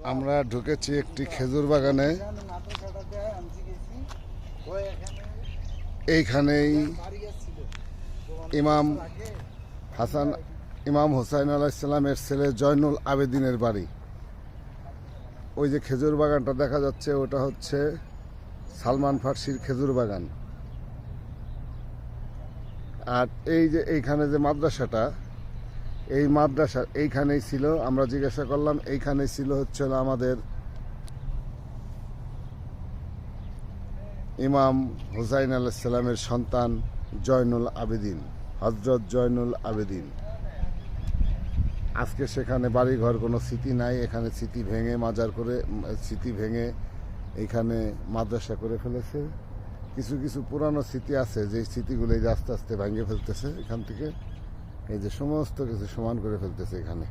আমরা ঢুকেছি একটি খেজুর বাগানে। এইখানেই ইমাম হুসাইন আলাইহিসসালামের ছেলে জয়নুল আবেদিনের বাড়ি। ওই যে খেজুর বাগানটা দেখা যাচ্ছে ওটা হচ্ছে সালমান ফার্সির খেজুর বাগান। আর এই যে এইখানে যে মাদ্রাসাটা, এই মাদ্রাসা এইখানেই ছিল। আমরা জিজ্ঞাসা করলাম, এইখানেই ছিল হচ্ছে আমাদের ইমাম হুসাইন আলাইহিসসালামের সন্তান জয়নুল আবেদিন, হযরত জয়নুল আবেদিন। আজকে সেখানে বাড়িঘর কোনো স্মৃতি নাই, এখানে স্মৃতি ভেঙে স্মৃতি ভেঙে এইখানে মাদ্রাসা করে ফেলেছে। কিছু কিছু পুরানো স্মৃতি আছে, যে স্মৃতিগুলো আস্তে আস্তে ভেঙে ফেলতেছে এখান থেকে। এই যে সমস্ত কিছু সমান করে ফেলতেছে এখানে।